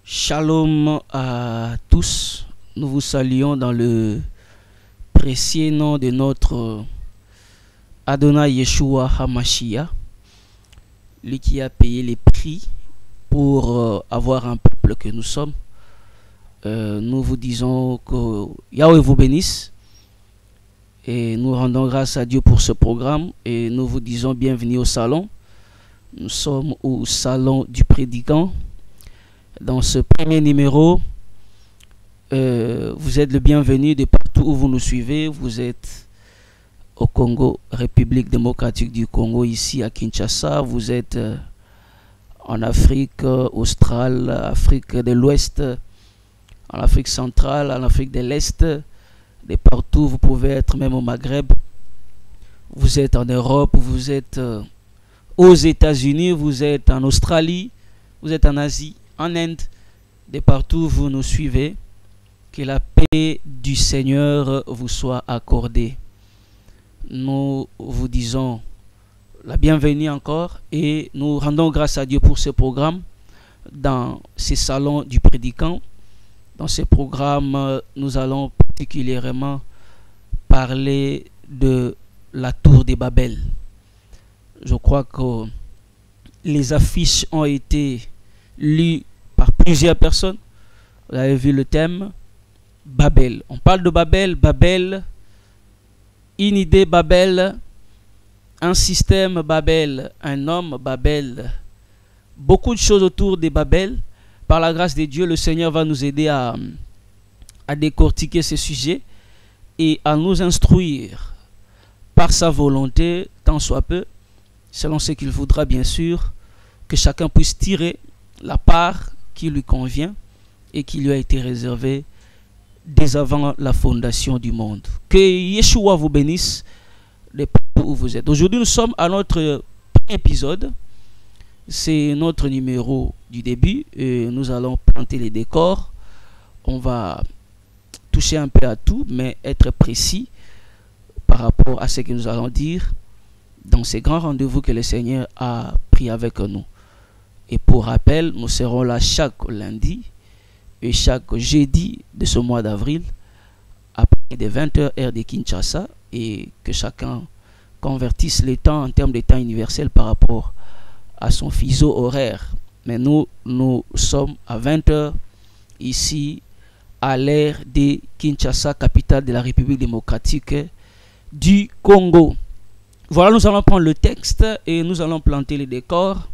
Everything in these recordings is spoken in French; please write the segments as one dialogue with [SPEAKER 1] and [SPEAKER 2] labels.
[SPEAKER 1] Shalom à tous. Nous vous saluons dans le précieux nom de notre Adonai Yeshua HaMashiach, lui qui a payé les prix pour avoir un peuple que nous sommes. Nous vous disons que Yahweh vous bénisse et nous rendons grâce à Dieu pour ce programme et nous vous disons bienvenue au salon. Nous sommes au salon du prédicant. Dans ce premier numéro, vous êtes le bienvenu de partout où vous nous suivez. Vous êtes au Congo, République démocratique du Congo, ici à Kinshasa. Vous êtes en Afrique australe, Afrique de l'Ouest, en Afrique centrale, en Afrique de l'Est. De partout, vous pouvez être même au Maghreb. Vous êtes en Europe, vous êtes aux États-Unis, vous êtes en Australie, vous êtes en Asie, en Inde, de partout vous nous suivez, que la paix du Seigneur vous soit accordée. Nous vous disons la bienvenue encore et nous rendons grâce à Dieu pour ce programme dans ces salons du prédicant. Dans ce programme, nous allons particulièrement parler de la tour de Babel. Je crois que les affiches ont été lues par plusieurs personnes. Vous avez vu le thème Babel. On parle de Babel, Babel, une idée Babel, un système Babel, un homme Babel. Beaucoup de choses autour de Babel. Par la grâce de Dieu, le Seigneur va nous aider à décortiquer ce sujet et à nous instruire par sa volonté, tant soit peu, selon ce qu'il voudra bien sûr, que chacun puisse tirer la part qui lui convient et qui lui a été réservée dès avant la fondation du monde. Que Yeshua vous bénisse de partout où vous êtes. Aujourd'hui, nous sommes à notre premier épisode. C'est notre numéro du début et nous allons planter les décors. On va toucher un peu à tout, mais être précis par rapport à ce que nous allons dire dans ces grands rendez-vous que le Seigneur a pris avec nous. Et pour rappel, nous serons là chaque lundi et chaque jeudi de ce mois d'avril à partir de 20h heure de Kinshasa, et que chacun convertisse les temps en termes de temps universel par rapport à son fuseau horaire. Mais nous sommes à 20h ici à l'ère de Kinshasa, capitale de la République démocratique du Congo. Voilà, nous allons prendre le texte et nous allons planter les décors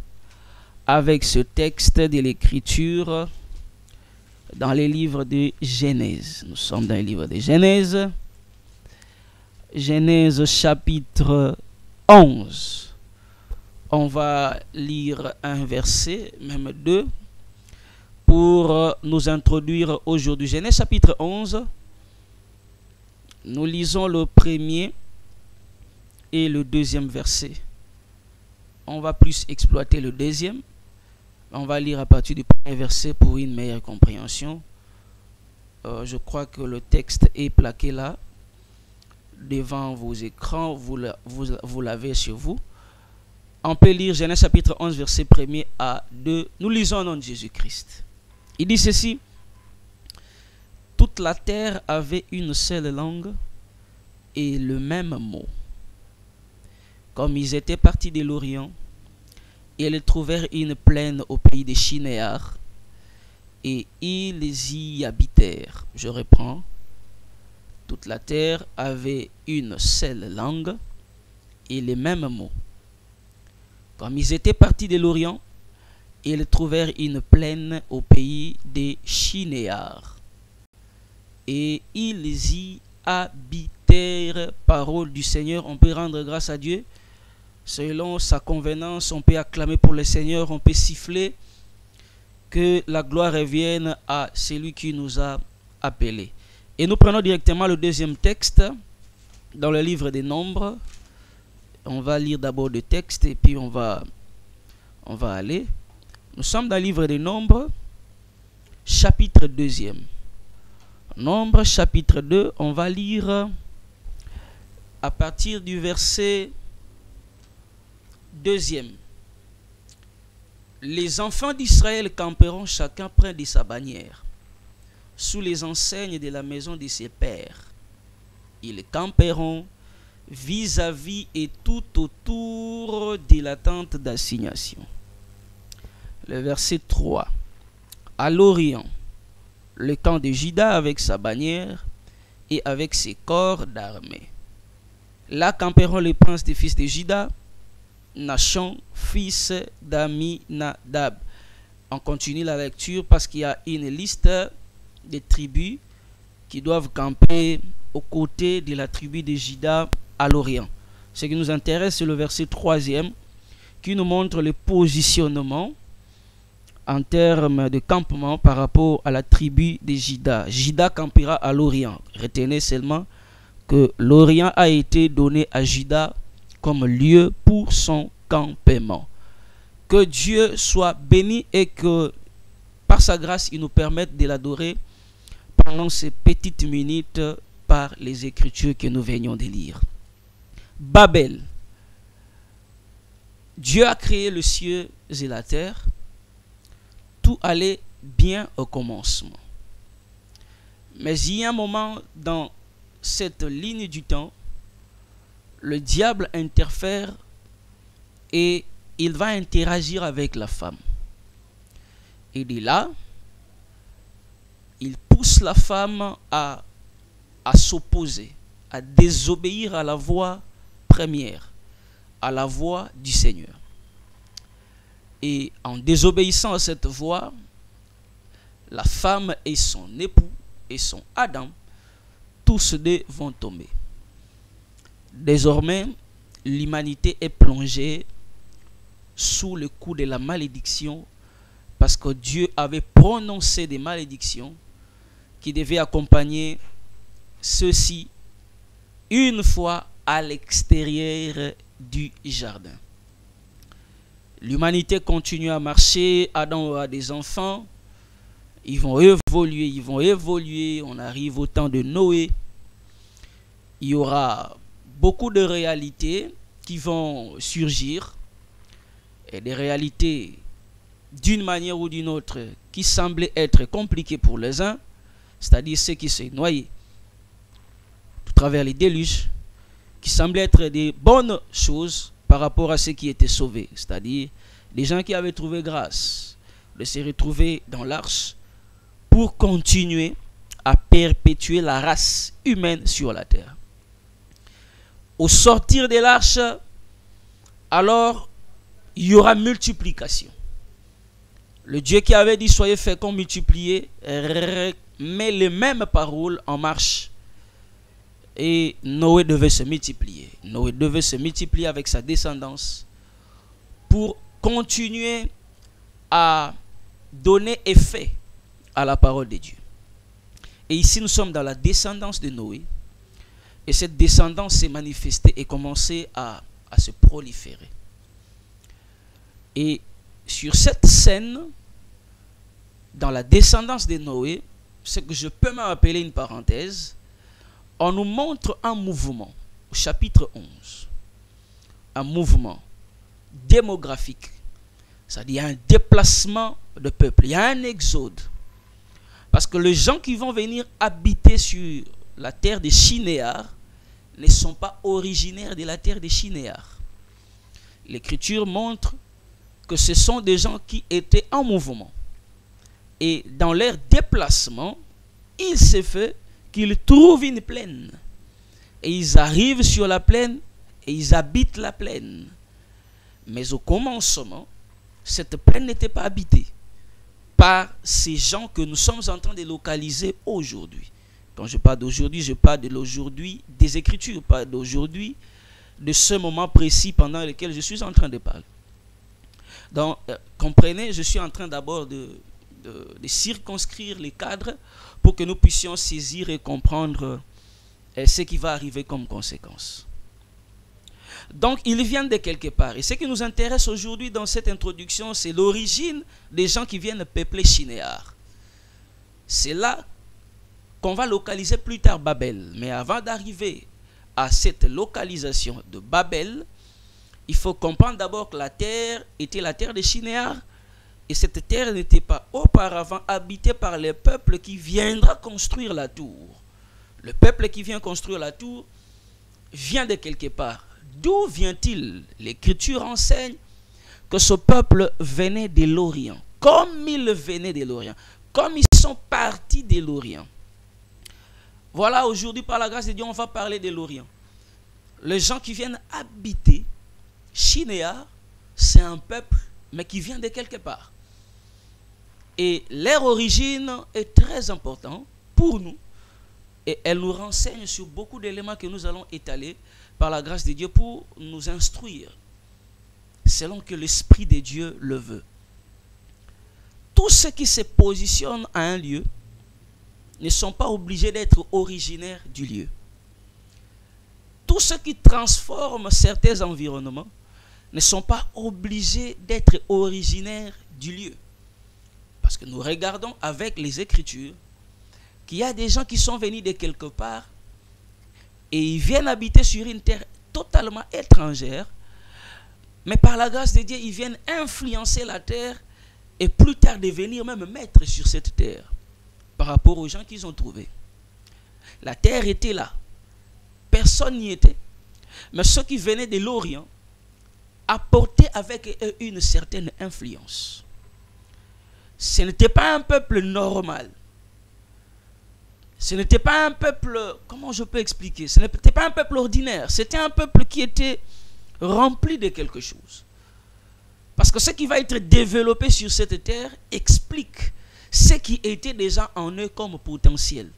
[SPEAKER 1] avec ce texte de l'écriture dans les livres de Genèse. Nous sommes dans les livres de Genèse. Genèse chapitre 11. On va lire un verset, même deux, pour nous introduire aujourd'hui. Genèse chapitre 11. Nous lisons le premier et le deuxième verset. On va plus exploiter le deuxième. On va lire à partir du premier verset pour une meilleure compréhension. Je crois que le texte est plaqué là, devant vos écrans. Vous l'avez chez vous. On peut lire Genèse chapitre 11, verset 1er à 2. Nous lisons au nom de Jésus-Christ. Il dit ceci. Toute la terre avait une seule langue et le même mot. Comme ils étaient partis de l'Orient, ils trouvèrent une plaine au pays des Shinéar, et ils y habitèrent. Je reprends. Toute la terre avait une seule langue et les mêmes mots. Comme ils étaient partis de l'Orient, ils trouvèrent une plaine au pays des Shinéar, et ils y habitèrent. Parole du Seigneur. On peut rendre grâce à Dieu selon sa convenance. On peut acclamer pour le Seigneur, on peut siffler. Que la gloire revienne à celui qui nous a appelés. Et nous prenons directement le deuxième texte dans le livre des Nombres. On va lire d'abord le texte et puis on va aller. Nous sommes dans le livre des Nombres, chapitre 2. Nombres, chapitre 2, on va lire à partir du verset 2. les enfants d'Israël camperont chacun près de sa bannière, sous les enseignes de la maison de ses pères. Ils camperont vis-à-vis et tout autour de la tente d'assignation. Le verset 3. À l'Orient, le camp de Juda avec sa bannière et avec ses corps d'armée. Là camperont les princes des fils de Juda, Nachon, fils d'Amminadab. On continue la lecture parce qu'il y a une liste des tribus qui doivent camper aux côtés de la tribu de Juda à l'Orient. Ce qui nous intéresse, c'est le verset 3e qui nous montre le positionnement en termes de campement par rapport à la tribu de Juda. Juda campera à l'Orient. Retenez seulement que l'Orient a été donné à Juda comme lieu pour son campement. Que Dieu soit béni et que par sa grâce il nous permette de l'adorer pendant ces petites minutes par les Écritures que nous venions de lire. Babel. Dieu a créé les cieux et la terre. Tout allait bien au commencement. Mais il y a un moment dans cette ligne du temps, le diable interfère et il va interagir avec la femme. Et de là, il pousse la femme à s'opposer, à désobéir à la voix première, à la voix du Seigneur. Et en désobéissant à cette voix, la femme et son époux et son Adam, tous deux vont tomber. Désormais, l'humanité est plongée sous le coup de la malédiction parce que Dieu avait prononcé des malédictions qui devaient accompagner ceux-ci une fois à l'extérieur du jardin. L'humanité continue à marcher, Adam aura des enfants, ils vont évoluer, on arrive au temps de Noé. Il y aura beaucoup de réalités qui vont surgir, et des réalités d'une manière ou d'une autre qui semblaient être compliquées pour les uns, c'est-à-dire ceux qui se noyaient à travers les déluges, qui semblaient être des bonnes choses par rapport à ceux qui étaient sauvés, c'est-à-dire des gens qui avaient trouvé grâce de se retrouver dans l'arche pour continuer à perpétuer la race humaine sur la terre. Au sortir de l'arche, alors il y aura multiplication. Le Dieu qui avait dit soyez féconds, multipliez, met les mêmes paroles en marche. Et Noé devait se multiplier. Noé devait se multiplier avec sa descendance pour continuer à donner effet à la parole de Dieu. Et ici, nous sommes dans la descendance de Noé. Et cette descendance s'est manifestée et commencé à se proliférer. Et sur cette scène, dans la descendance de Noé, ce que je peux m'appeler une parenthèse, on nous montre un mouvement, au chapitre 11, un mouvement démographique, c'est-à-dire un déplacement de peuple, il y a un exode. Parce que les gens qui vont venir habiter sur la terre des Chinéars ne sont pas originaires de la terre des Chinéars. L'Écriture montre que ce sont des gens qui étaient en mouvement. Et dans leur déplacement, il s'est fait qu'ils trouvent une plaine. Et ils arrivent sur la plaine et ils habitent la plaine. Mais au commencement, cette plaine n'était pas habitée par ces gens que nous sommes en train de localiser aujourd'hui. Quand je parle d'aujourd'hui, je parle de l'aujourd'hui des Écritures, pas d'aujourd'hui, de ce moment précis pendant lequel je suis en train de parler. Donc, comprenez, je suis en train d'abord de circonscrire les cadres pour que nous puissions saisir et comprendre ce qui va arriver comme conséquence. Donc, ils viennent de quelque part. Et ce qui nous intéresse aujourd'hui dans cette introduction, c'est l'origine des gens qui viennent peupler Shinéar. C'est là qu'on va localiser plus tard Babel. Mais avant d'arriver à cette localisation de Babel, il faut comprendre d'abord que la terre était la terre des Shinéar, Et cette terre n'était pas auparavant habitée par les peuples qui viendra construire la tour. Le peuple qui vient construire la tour vient de quelque part. D'où vient-il? L'Écriture enseigne que ce peuple venait de l'Orient. Comme ils venaient de l'Orient, comme ils sont partis de l'Orient. Voilà, aujourd'hui, par la grâce de Dieu, on va parler de l'Orient. Les gens qui viennent habiter Shinéar, c'est un peuple, mais qui vient de quelque part. Et leur origine est très importante pour nous. Et elle nous renseigne sur beaucoup d'éléments que nous allons étaler par la grâce de Dieu pour nous instruire, selon que l'Esprit de Dieu le veut. Tous ceux qui se positionnent à un lieu ne sont pas obligés d'être originaires du lieu. Tous ceux qui transforment certains environnements ne sont pas obligés d'être originaires du lieu. Parce que nous regardons avec les Écritures qu'il y a des gens qui sont venus de quelque part et ils viennent habiter sur une terre totalement étrangère, mais par la grâce de Dieu, ils viennent influencer la terre et plus tard devenir même maîtres sur cette terre par rapport aux gens qu'ils ont trouvés. La terre était là. Personne n'y était. Mais ceux qui venaient de l'Orient apportaient avec eux une certaine influence. Ce n'était pas un peuple normal. Ce n'était pas un peuple, comment je peux expliquer? Ce n'était pas un peuple ordinaire. C'était un peuple qui était rempli de quelque chose. Parce que ce qui va être développé sur cette terre explique ce qui était déjà en eux comme potentiel.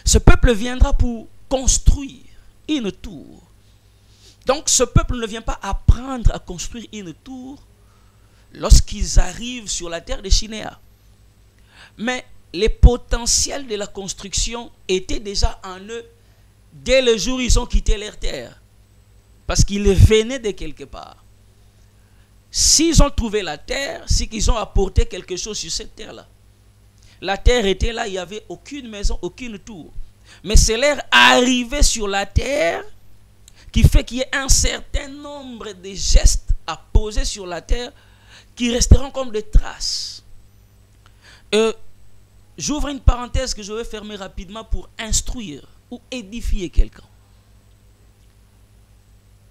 [SPEAKER 1] Ce peuple viendra pour construire une tour. Donc ce peuple ne vient pas apprendre à construire une tour lorsqu'ils arrivent sur la terre de Shinéar. Mais les potentiels de la construction étaient déjà en eux dès le jour où ils ont quitté leur terre. Parce qu'ils venaient de quelque part. S'ils ont trouvé la terre, c'est qu'ils ont apporté quelque chose sur cette terre-là. La terre était là, il n'y avait aucune maison, aucune tour. Mais c'est leur arrivée sur la terre qui fait qu'il y ait un certain nombre de gestes à poser sur la terre qui resteront comme des traces. J'ouvre une parenthèse que je vais fermer rapidement pour instruire ou édifier quelqu'un.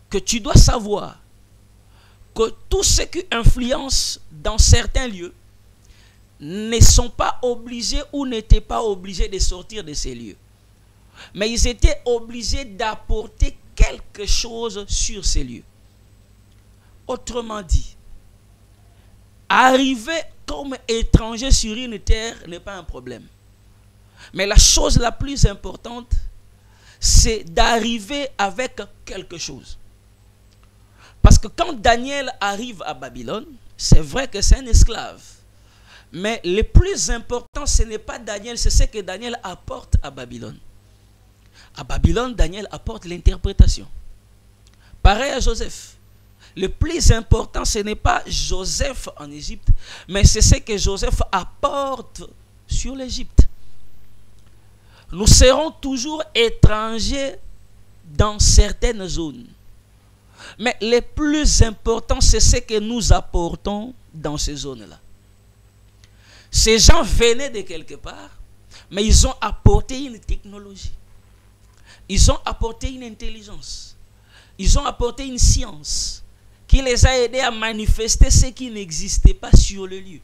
[SPEAKER 1] Que tu dois savoir que tous ceux qui influencent dans certains lieux ne sont pas obligés ou n'étaient pas obligés de sortir de ces lieux. Mais ils étaient obligés d'apporter quelque chose sur ces lieux. Autrement dit, arriver comme étranger sur une terre n'est pas un problème. Mais la chose la plus importante, c'est d'arriver avec quelque chose. Parce que quand Daniel arrive à Babylone, c'est vrai que c'est un esclave. Mais le plus important, ce n'est pas Daniel, c'est ce que Daniel apporte à Babylone. À Babylone, Daniel apporte l'interprétation. Pareil à Joseph. Le plus important, ce n'est pas Joseph en Égypte, mais c'est ce que Joseph apporte sur l'Égypte. Nous serons toujours étrangers dans certaines zones. Mais le plus important, c'est ce que nous apportons dans ces zones-là. Ces gens venaient de quelque part, mais ils ont apporté une technologie. Ils ont apporté une intelligence. Ils ont apporté une science qui les a aidés à manifester ce qui n'existait pas sur le lieu.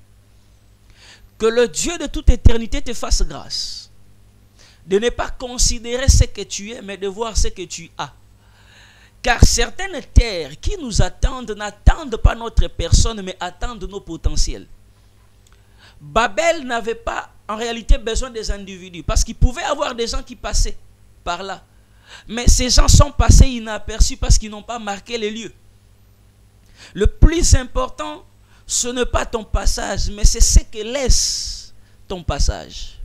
[SPEAKER 1] Que le Dieu de toute éternité te fasse grâce. De ne pas considérer ce que tu es, mais de voir ce que tu as. Car certaines terres qui nous attendent n'attendent pas notre personne, mais attendent nos potentiels. Babel n'avait pas en réalité besoin des individus, parce qu'il pouvait avoir des gens qui passaient par là. Mais ces gens sont passés inaperçus parce qu'ils n'ont pas marqué les lieux. Le plus important, ce n'est pas ton passage, mais c'est ce que laisse ton passage.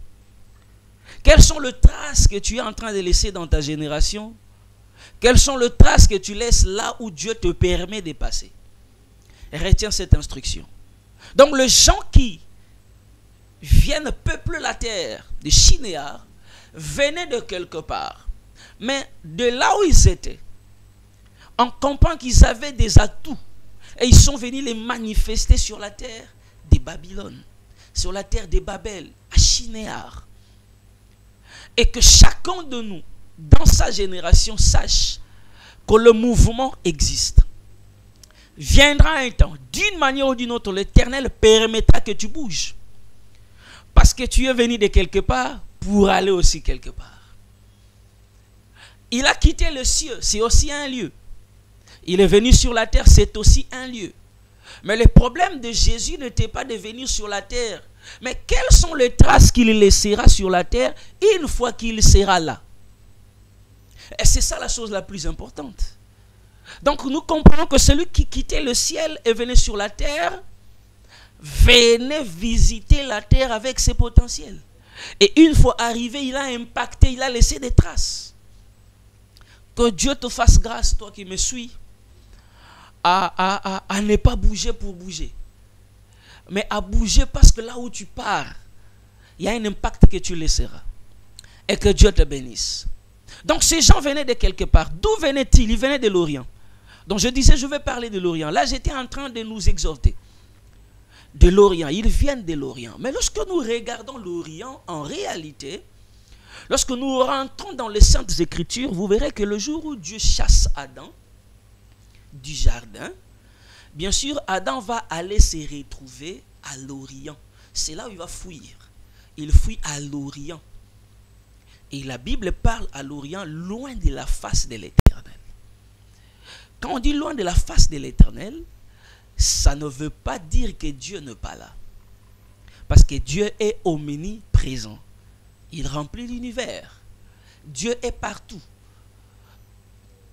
[SPEAKER 1] Quelles sont les traces que tu es en train de laisser dans ta génération? Quelles sont les traces que tu laisses là où Dieu te permet de passer? Retiens cette instruction. Donc les gens qui viennent peupler la terre de Shinéar venaient de quelque part. Mais de là où ils étaient, on comprend qu'ils avaient des atouts. Et ils sont venus les manifester sur la terre des Babylone, sur la terre des Babel, à Shinéar. Et que chacun de nous, dans sa génération, sache que le mouvement existe. Viendra un temps, d'une manière ou d'une autre, l'Éternel permettra que tu bouges. Parce que tu es venu de quelque part pour aller aussi quelque part. Il a quitté le ciel, c'est aussi un lieu. Il est venu sur la terre, c'est aussi un lieu. Mais le problème de Jésus n'était pas de venir sur la terre. Mais quelles sont les traces qu'il laissera sur la terre une fois qu'il sera là? Et c'est ça la chose la plus importante. Donc nous comprenons que celui qui quittait le ciel et venait sur la terre, venait visiter la terre avec ses potentiels. Et une fois arrivé, il a impacté, il a laissé des traces. Que Dieu te fasse grâce, toi qui me suis, à ne pas bouger pour bouger. Mais à bouger parce que là où tu pars, il y a un impact que tu laisseras. Et que Dieu te bénisse. Donc ces gens venaient de quelque part. D'où venaient-ils? Ils venaient de l'Orient. Donc je disais, je vais parler de l'Orient. Là, j'étais en train de nous exhorter. De l'Orient, ils viennent de l'Orient. Mais lorsque nous regardons l'Orient, en réalité, lorsque nous rentrons dans les Saintes Écritures, vous verrez que le jour où Dieu chasse Adam du jardin, bien sûr, Adam va aller se retrouver à l'Orient. C'est là où il va fuir. Il fuit à l'Orient. Et la Bible parle à l'Orient, loin de la face de l'Éternel. Quand on dit loin de la face de l'Éternel, ça ne veut pas dire que Dieu n'est pas là. Parce que Dieu est omniprésent. Il remplit l'univers. Dieu est partout.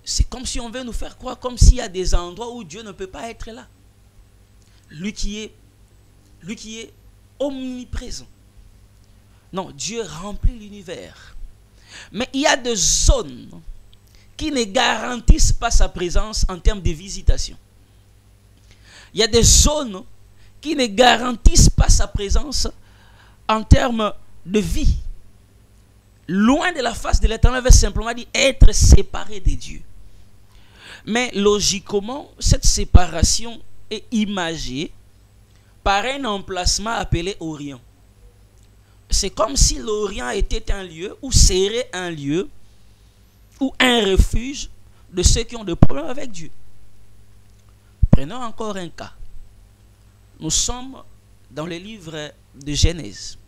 [SPEAKER 1] C'est comme si on veut nous faire croire comme s'il y a des endroits où Dieu ne peut pas être là. Lui qui est omniprésent. Non, Dieu remplit l'univers. Mais il y a des zones qui ne garantissent pas sa présence en termes de visitation. Il y a des zones qui ne garantissent pas sa présence en termes de vie. Loin de la face de l'Éternel veut simplement dire être séparé de Dieu. Mais logiquement, cette séparation est imagée par un emplacement appelé Orient. C'est comme si l'Orient était un lieu ou serait un lieu ou un refuge de ceux qui ont des problèmes avec Dieu. Prenons encore un cas. Nous sommes dans le livre de Genèse.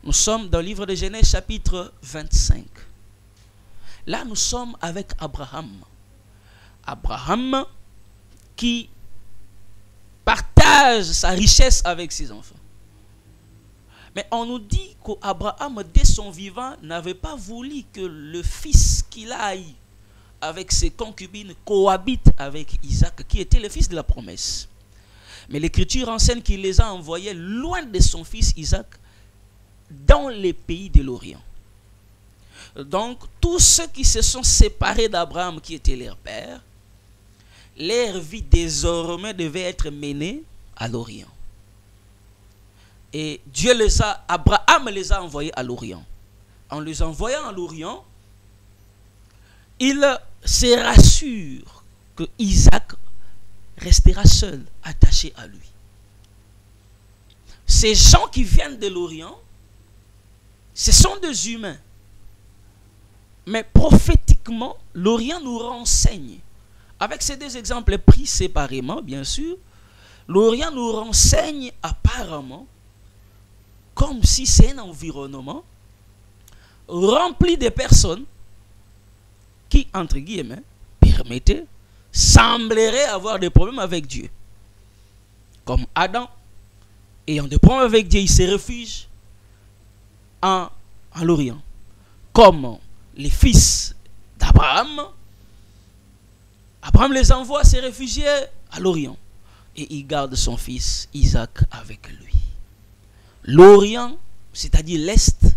[SPEAKER 1] Nous sommes dans le livre de Genèse chapitre 25. Là, nous sommes avec Abraham. Abraham qui partage sa richesse avec ses enfants. Mais on nous dit qu'Abraham, dès son vivant, n'avait pas voulu que le fils qu'il a eu avec ses concubines cohabite avec Isaac, qui était le fils de la promesse. Mais l'Écriture enseigne qu'il les a envoyés loin de son fils Isaac, dans les pays de l'Orient. Donc, tous ceux qui se sont séparés d'Abraham, qui était leur père, leur vie désormais devait être menée à l'Orient. Et Abraham les a envoyés à l'Orient. En les envoyant à l'Orient, il se rassure que Isaac restera seul, attaché à lui. Ces gens qui viennent de l'Orient, ce sont des humains. Mais prophétiquement, l'Orient nous renseigne. Avec ces deux exemples pris séparément, bien sûr, l'Orient nous renseigne apparemment comme si c'est un environnement rempli de personnes qui, entre guillemets, sembleraient avoir des problèmes avec Dieu. Comme Adam, ayant des problèmes avec Dieu, il se réfugie en l'Orient. Comme les fils d'Abraham, Abraham les envoie se réfugier à l'Orient. Et il garde son fils Isaac avec lui. L'Orient, c'est-à-dire l'Est,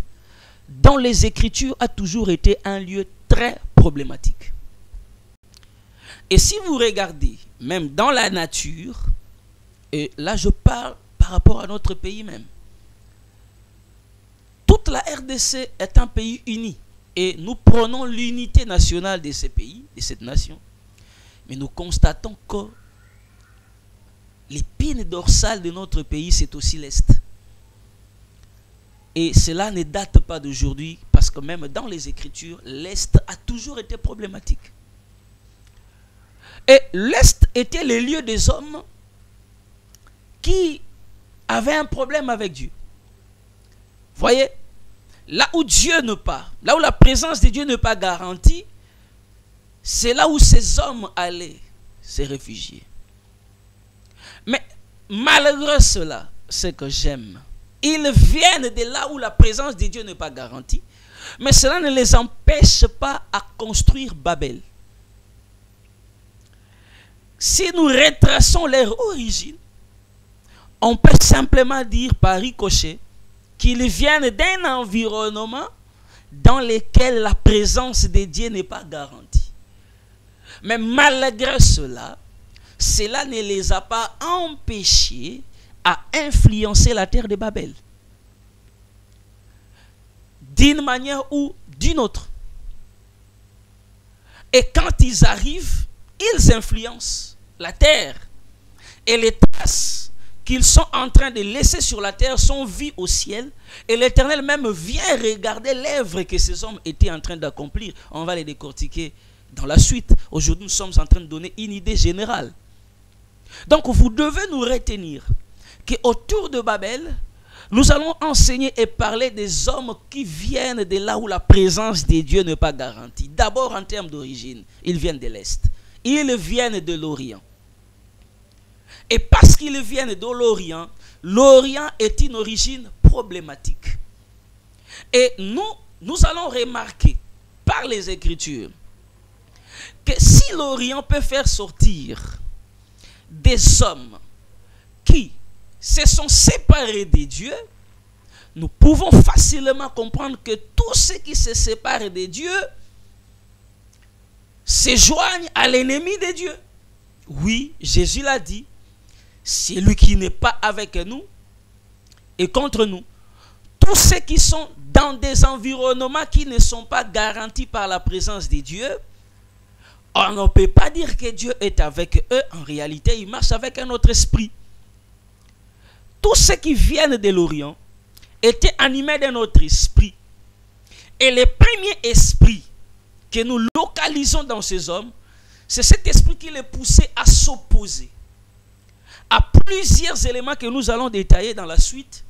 [SPEAKER 1] dans les Écritures, a toujours été un lieu très problématique. Et si vous regardez, même dans la nature, et là je parle par rapport à notre pays même, toute la RDC est un pays uni. Et nous prenons l'unité nationale de ces pays, de cette nation. Mais nous constatons que l'épine dorsale de notre pays, c'est aussi l'Est. Et cela ne date pas d'aujourd'hui, parce que même dans les Écritures, l'Est a toujours été problématique. Et l'Est était le lieu des hommes qui avaient un problème avec Dieu. Voyez, là où Dieu n'est pas, là où la présence de Dieu n'est pas garantie, c'est là où ces hommes allaient se réfugier. Mais malgré cela, ce que j'aime, ils viennent de là où la présence de Dieu n'est pas garantie, mais cela ne les empêche pas à construire Babel. Si nous retraçons leur origine, on peut simplement dire par ricochet qu'ils viennent d'un environnement dans lequel la présence de Dieu n'est pas garantie. Mais malgré cela, cela ne les a pas empêchés à influencer la terre de Babel. D'une manière ou d'une autre. Et quand ils arrivent, ils influencent la terre. Et les traces qu'ils sont en train de laisser sur la terre sont vues au ciel. Et l'Éternel même vient regarder l'œuvre que ces hommes étaient en train d'accomplir. On va les décortiquer dans la suite. Aujourd'hui, nous sommes en train de donner une idée générale. Donc, vous devez nous retenir qu'autour de Babel, nous allons enseigner et parler des hommes qui viennent de là où la présence de Dieu n'est pas garantie. D'abord, en termes d'origine, ils viennent de l'Est. Ils viennent de l'Orient. Et parce qu'ils viennent de l'Orient, l'Orient est une origine problématique. Et nous allons remarquer par les Écritures que si l'Orient peut faire sortir des hommes qui se sont séparés de Dieu, nous pouvons facilement comprendre que tous ceux qui se séparent de Dieu se joignent à l'ennemi de Dieu. Oui, Jésus l'a dit, celui qui n'est pas avec nous est contre nous. Tous ceux qui sont dans des environnements qui ne sont pas garantis par la présence de Dieu, on ne peut pas dire que Dieu est avec eux. En réalité, il marche avec un autre esprit. Tous ceux qui viennent de l'Orient étaient animés d'un autre esprit. Et le premier esprit que nous localisons dans ces hommes, c'est cet esprit qui les poussait à s'opposer à plusieurs éléments que nous allons détailler dans la suite,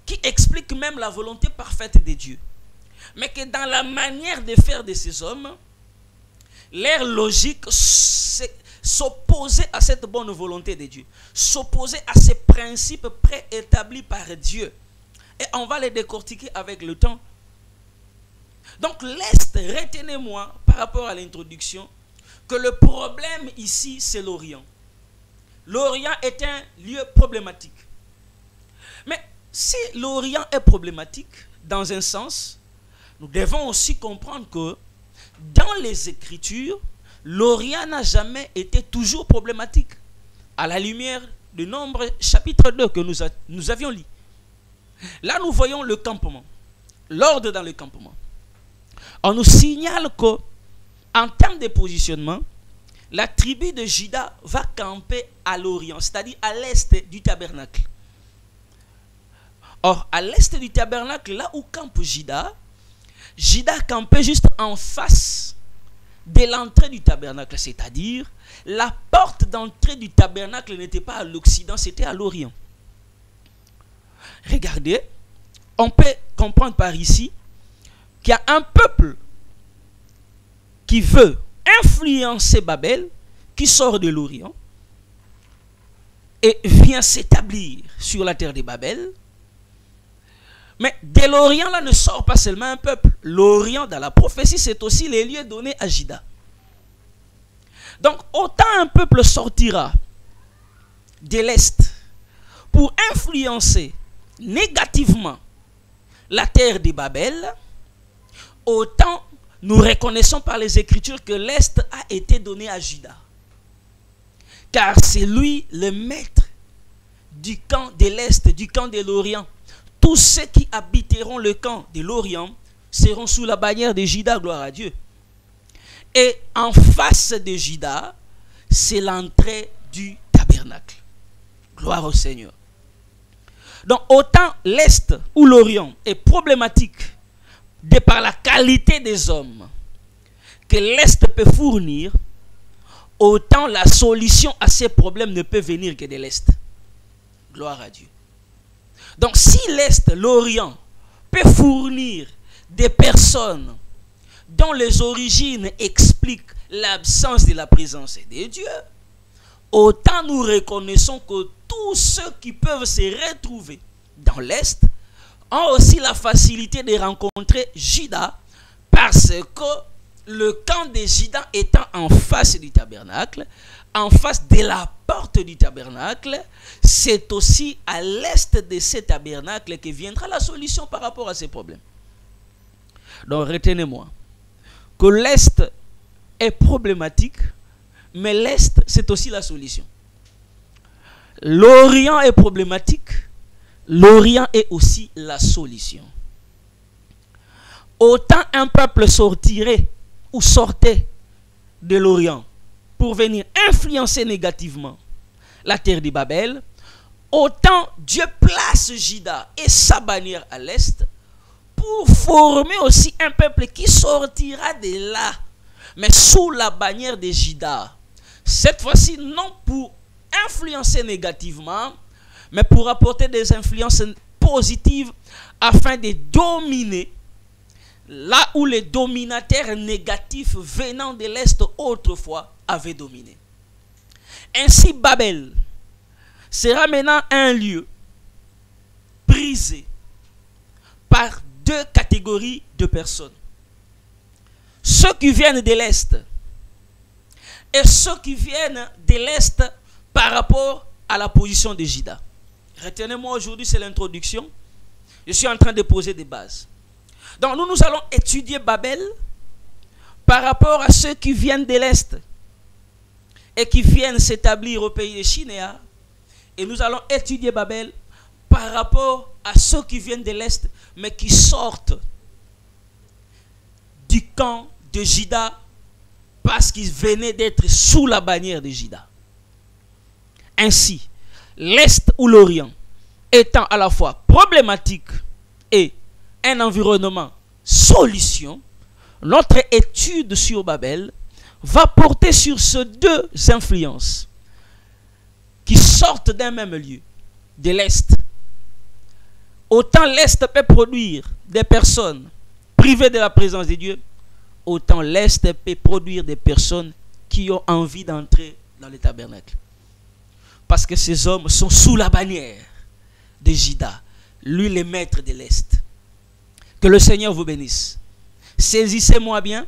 [SPEAKER 1] qui expliquent même la volonté parfaite de Dieu. Mais que dans la manière de faire de ces hommes, leur logique s'opposait à cette bonne volonté de Dieu, s'opposait à ces principes préétablis par Dieu. Et on va les décortiquer avec le temps. Donc l'Est, retenez-moi par rapport à l'introduction, que le problème ici, c'est l'Orient. L'Orient est un lieu problématique. Mais si l'Orient est problématique, dans un sens, nous devons aussi comprendre que dans les Écritures, l'Orient n'a jamais été toujours problématique. À la lumière de Nombre chapitre 2 que nous avions lu. Là, nous voyons le campement. L'ordre dans le campement. On nous signale qu'en termes de positionnement, la tribu de Juda va camper à l'Orient, c'est-à-dire à l'est du tabernacle. Or, à l'est du tabernacle, là où campe Juda campait juste en face de l'entrée du tabernacle, c'est-à-dire la porte d'entrée du tabernacle n'était pas à l'Occident, c'était à l'Orient. Regardez, on peut comprendre par ici qu'il y a un peuple qui veut influencer Babel, qui sort de l'Orient et vient s'établir sur la terre de Babel. Mais de l'Orient, là, ne sort pas seulement un peuple. L'Orient, dans la prophétie, c'est aussi les lieux donnés à Juda. Donc, autant un peuple sortira de l'Est pour influencer négativement la terre de Babel, autant nous reconnaissons par les Écritures que l'Est a été donné à Juda. Car c'est lui le maître du camp de l'Est, du camp de l'Orient. Tous ceux qui habiteront le camp de l'Orient seront sous la bannière de Juda, gloire à Dieu. Et en face de Juda, c'est l'entrée du tabernacle. Gloire au Seigneur. Donc autant l'Est ou l'Orient est problématique de par la qualité des hommes que l'Est peut fournir, autant la solution à ces problèmes ne peut venir que de l'Est. Gloire à Dieu. Donc si l'Est, l'Orient, peut fournir des personnes dont les origines expliquent l'absence de la présence de Dieu, autant nous reconnaissons que tous ceux qui peuvent se retrouver dans l'Est ont aussi la facilité de rencontrer Juda, parce que le camp de Juda étant en face du tabernacle, en face de la porte du tabernacle, c'est aussi à l'est de ce tabernacle que viendra la solution par rapport à ces problèmes. Donc retenez-moi que l'est est problématique, mais l'est c'est aussi la solution. L'Orient est problématique, l'Orient est aussi la solution. Autant un peuple sortirait ou sortait de l'Orient pour venir influencer négativement la terre de Babel, autant Dieu place Juda et sa bannière à l'est pour former aussi un peuple qui sortira de là, mais sous la bannière de Juda. Cette fois-ci, non pour influencer négativement, mais pour apporter des influences positives afin de dominer là où les dominateurs négatifs venant de l'Est autrefois avaient dominé. Ainsi, Babel sera maintenant un lieu prisé par deux catégories de personnes. Ceux qui viennent de l'Est et ceux qui viennent de l'Est par rapport à la position de Juda. Retenez-moi, aujourd'hui, c'est l'introduction. Je suis en train de poser des bases. Donc nous allons étudier Babel par rapport à ceux qui viennent de l'Est et qui viennent s'établir au pays de Shinéa. Et nous allons étudier Babel par rapport à ceux qui viennent de l'Est mais qui sortent du camp de Juda parce qu'ils venaient d'être sous la bannière de Juda. Ainsi, l'Est ou l'Orient étant à la fois problématique et un environnement solution, notre étude sur Babel va porter sur ces deux influences qui sortent d'un même lieu, de l'Est. Autant l'Est peut produire des personnes privées de la présence de Dieu, autant l'Est peut produire des personnes qui ont envie d'entrer dans le tabernacle. Parce que ces hommes sont sous la bannière de Juda, lui le maître de l'Est. Que le Seigneur vous bénisse. Saisissez-moi bien,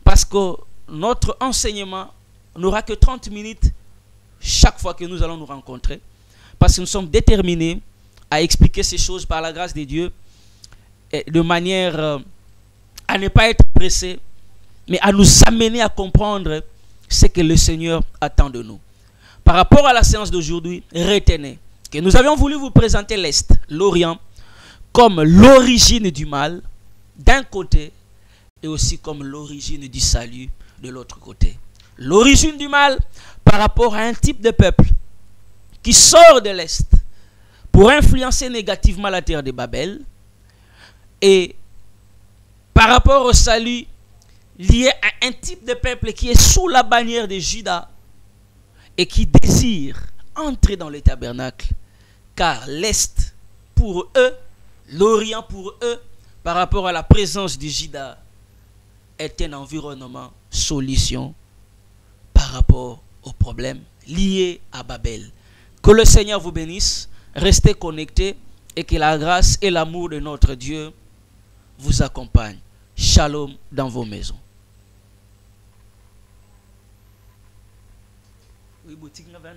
[SPEAKER 1] parce que notre enseignement n'aura que 30 minutes chaque fois que nous allons nous rencontrer, parce que nous sommes déterminés à expliquer ces choses par la grâce de Dieu, et de manière à ne pas être pressés, mais à nous amener à comprendre ce que le Seigneur attend de nous. Par rapport à la séance d'aujourd'hui, retenez que nous avions voulu vous présenter l'Est, l'Orient, comme l'origine du mal d'un côté et aussi comme l'origine du salut de l'autre côté. L'origine du mal par rapport à un type de peuple qui sort de l'Est pour influencer négativement la terre de Babel, et par rapport au salut lié à un type de peuple qui est sous la bannière de Juda et qui désire entrer dans le tabernacle, car l'Est pour eux, l'Orient pour eux, par rapport à la présence de Juda, est un environnement solution par rapport aux problèmes liés à Babel. Que le Seigneur vous bénisse, restez connectés et que la grâce et l'amour de notre Dieu vous accompagnent. Shalom dans vos maisons. Oui, boutique n'a pas